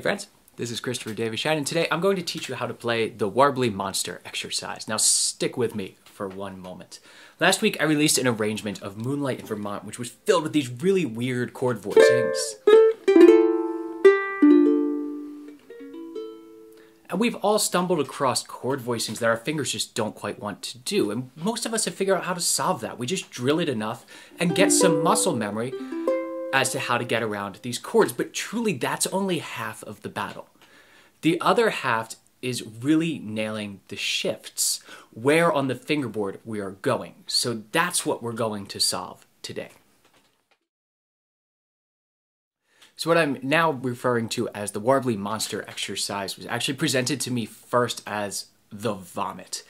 friends, this is Christopher davis-shannon. Today I'm going to teach you how to play the Warbly Monster Exercise. Now stick with me for one moment. Last week I released an arrangement of Moonlight in Vermont which was filled with these really weird chord voicings. And we've all stumbled across chord voicings that our fingers just don't quite want to do, and most of us have figured out how to solve that. We just drill it enough and get some muscle memory as to how to get around these chords, but truly that's only half of the battle. The other half is really nailing the shifts, where on the fingerboard we are going. So that's what we're going to solve today. So what I'm now referring to as the Warbly Monster Exercise was actually presented to me first as the vomit.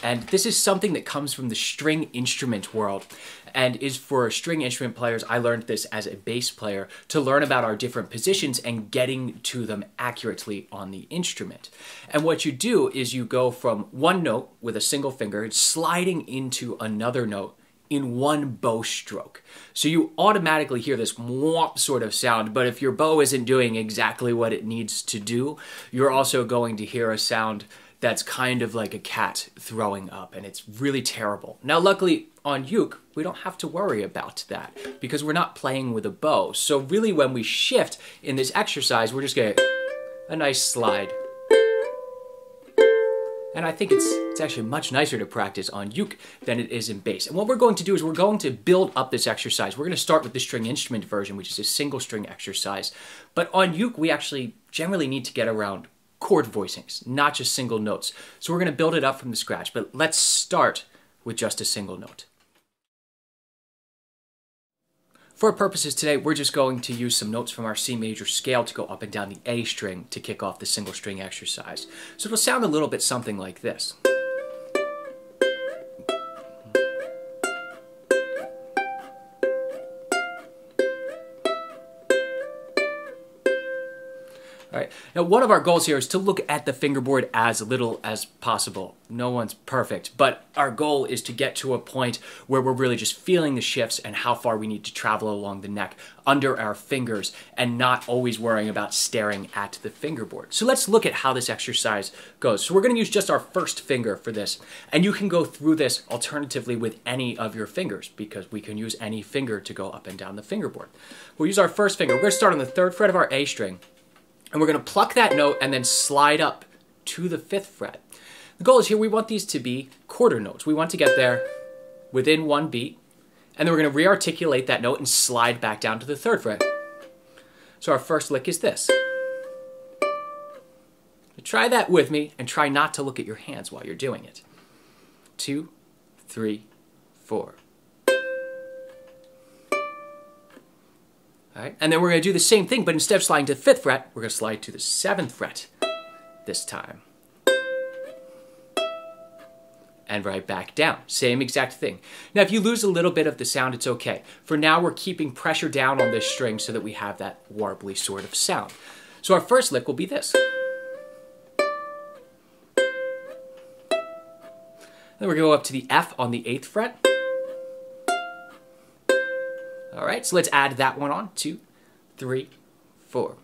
And this is something that comes from the string instrument world and is for string instrument players. I learned this as a bass player to learn about our different positions and getting to them accurately on the instrument. And what you do is you go from one note with a single finger sliding into another note in one bow stroke. So you automatically hear this whomp sort of sound, but if your bow isn't doing exactly what it needs to do, you're also going to hear a sound that's kind of like a cat throwing up, and it's really terrible. Now luckily on uke, we don't have to worry about that because we're not playing with a bow. So really when we shift in this exercise, we're just getting a nice slide. And I think it's actually much nicer to practice on uke than it is in bass. And what we're going to do is we're going to build up this exercise. We're going to start with the string instrument version, which is a single string exercise. But on uke, we actually generally need to get around chord voicings, not just single notes. So we're going to build it up from the scratch. But let's start with just a single note. For our purposes today, we're just going to use some notes from our C major scale to go up and down the A string to kick off the single string exercise. So it'll sound a little bit something like this. All right. Now, one of our goals here is to look at the fingerboard as little as possible. No one's perfect, but our goal is to get to a point where we're really just feeling the shifts and how far we need to travel along the neck under our fingers and not always worrying about staring at the fingerboard. So let's look at how this exercise goes. So we're going to use just our first finger for this, and you can go through this alternatively with any of your fingers because we can use any finger to go up and down the fingerboard. We'll use our first finger. We're going to start on the 3rd fret of our A string. And we're going to pluck that note and then slide up to the 5th fret. The goal is here we want these to be quarter notes. We want to get there within one beat. And then we're going to re-articulate that note and slide back down to the 3rd fret. So our first lick is this. Try that with me and try not to look at your hands while you're doing it. 2, 3, 4. All right, and then we're going to do the same thing, but instead of sliding to the 5th fret, we're going to slide to the 7th fret this time. And right back down. Same exact thing. Now, if you lose a little bit of the sound, it's okay. For now, we're keeping pressure down on this string so that we have that warbly sort of sound. So our first lick will be this. Then we're going to go up to the F on the 8th fret. All right, so let's add that one on. 2, 3, 4.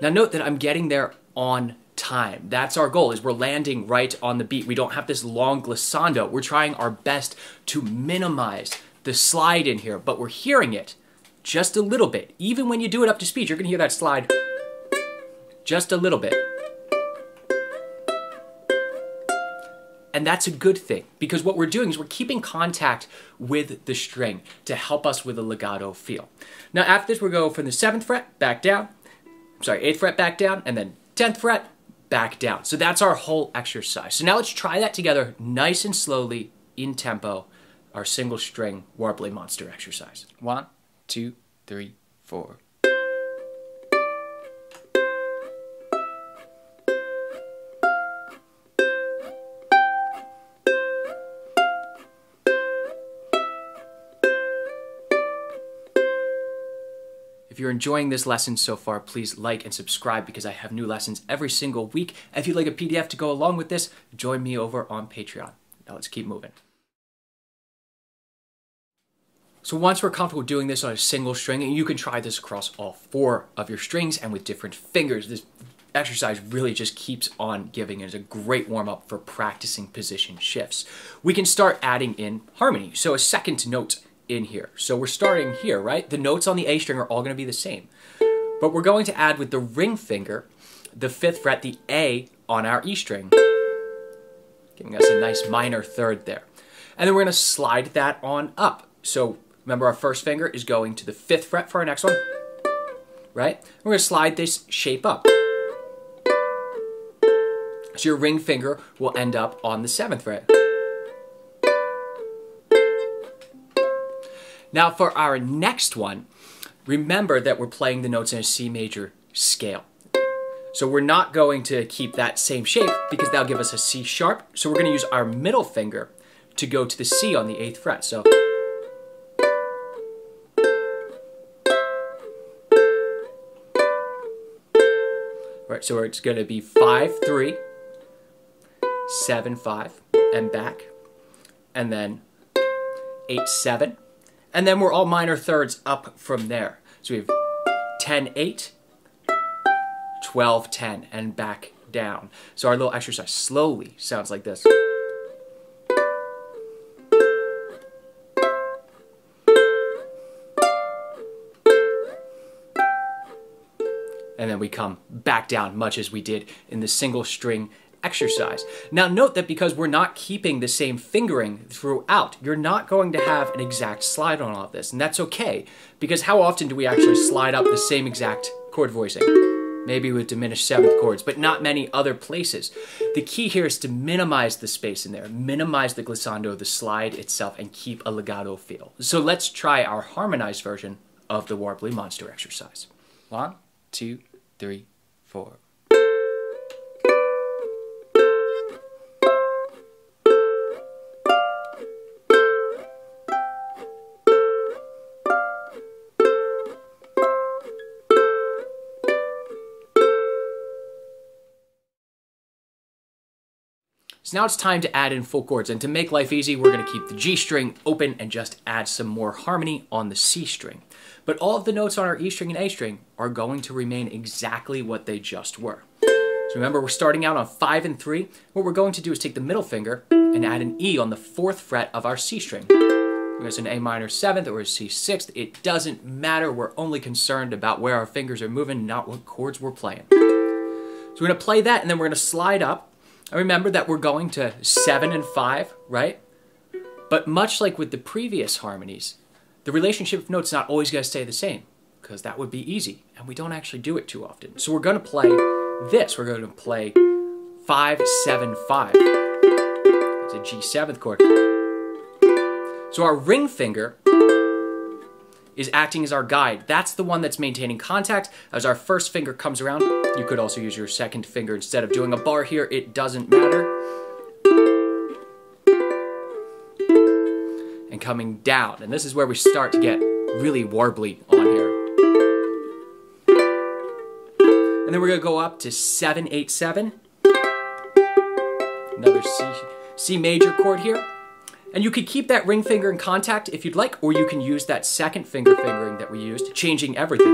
Now note that I'm getting there on time. That's our goal, is we're landing right on the beat. We don't have this long glissando. We're trying our best to minimize the slide in here, but we're hearing it just a little bit. Even when you do it up to speed, you're gonna hear that slide just a little bit. And that's a good thing, because what we're doing is we're keeping contact with the string to help us with a legato feel. Now after this, we'll go from the 7th fret back down, 8th fret back down, and then 10th fret back down. So that's our whole exercise. So now let's try that together nice and slowly in tempo, our single string Warbly Monster Exercise. 1, 2, 3, 4. If you're enjoying this lesson so far, please like and subscribe because I have new lessons every single week. And if you'd like a PDF to go along with this, join me over on Patreon. Now let's keep moving. So once we're comfortable doing this on a single string, and you can try this across all 4 of your strings and with different fingers, this exercise really just keeps on giving. It's a great warm-up for practicing position shifts. We can start adding in harmony. So a second note in here. So we're starting here, right? The notes on the A string are all going to be the same. But we're going to add with the ring finger, the 5th fret, the A on our E string, giving us a nice minor third there. And then we're going to slide that on up. So remember, our first finger is going to the 5th fret for our next one, right? We're going to slide this shape up. So your ring finger will end up on the 7th fret. Now for our next one, remember that we're playing the notes in a C major scale. So we're not going to keep that same shape because that'll give us a C sharp. So we're going to use our middle finger to go to the C on the 8th fret. So right, so it's going to be 5, 3, 7, 5, and back, and then 8, 7, and then we're all minor thirds up from there. So we have 10, 8, 12, 10, and back down. So our little exercise slowly sounds like this. And then we come back down, much as we did in the single string exercise. Now note that because we're not keeping the same fingering throughout, you're not going to have an exact slide on all of this. And that's okay, because how often do we actually slide up the same exact chord voicing? Maybe with diminished 7th chords, but not many other places. The key here is to minimize the space in there, minimize the glissando, the slide itself, and keep a legato feel. So let's try our harmonized version of the Warbly Monster exercise. 1, 2, 3, 4. So now it's time to add in full chords, and to make life easy, we're going to keep the G string open and just add some more harmony on the C string. But all of the notes on our E string and A string are going to remain exactly what they just were. So remember, we're starting out on 5 and 3. What we're going to do is take the middle finger and add an E on the 4th fret of our C string. Whether it's an A minor 7th or a C 6th, it doesn't matter. We're only concerned about where our fingers are moving, not what chords we're playing. So we're going to play that, and then we're going to slide up. And remember that we're going to 7 and 5, right? But much like with the previous harmonies, the relationship of notes is not always going to stay the same, because that would be easy, and we don't actually do it too often. So we're going to play this. We're going to play 5, 7, 5. It's a G 7th chord. So our ring finger is acting as our guide. That's the one that's maintaining contact. As our first finger comes around, you could also use your second finger instead of doing a bar here. It doesn't matter. And coming down. And this is where we start to get really warbly on here. And then we're going to go up to 7, 8, 7. Another C major chord here. And you could keep that ring finger in contact if you'd like, or you can use that second finger fingering that we used, changing everything.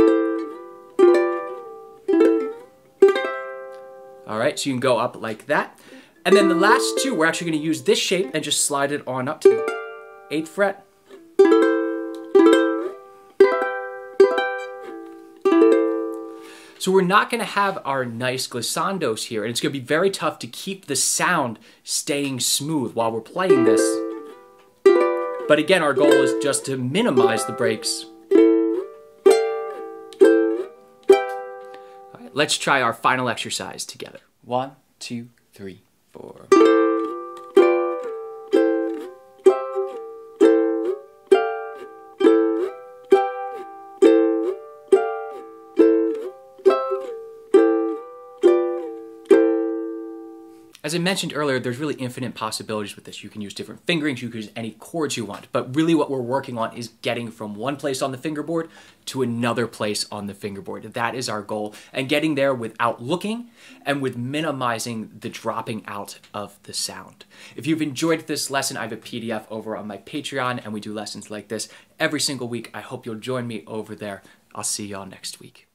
All right, so you can go up like that. And then the last two, we're actually going to use this shape and just slide it on up to the 8th fret. So we're not going to have our nice glissandos here, and it's going to be very tough to keep the sound staying smooth while we're playing this. But again, our goal is just to minimize the breaks. All right, let's try our final exercise together. 1, 2, 3, 4. As I mentioned earlier, there's really infinite possibilities with this. You can use different fingerings, you can use any chords you want, but really what we're working on is getting from one place on the fingerboard to another place on the fingerboard. That is our goal, and getting there without looking and with minimizing the dropping out of the sound. If you've enjoyed this lesson, I have a PDF over on my Patreon, and we do lessons like this every single week. I hope you'll join me over there. I'll see y'all next week.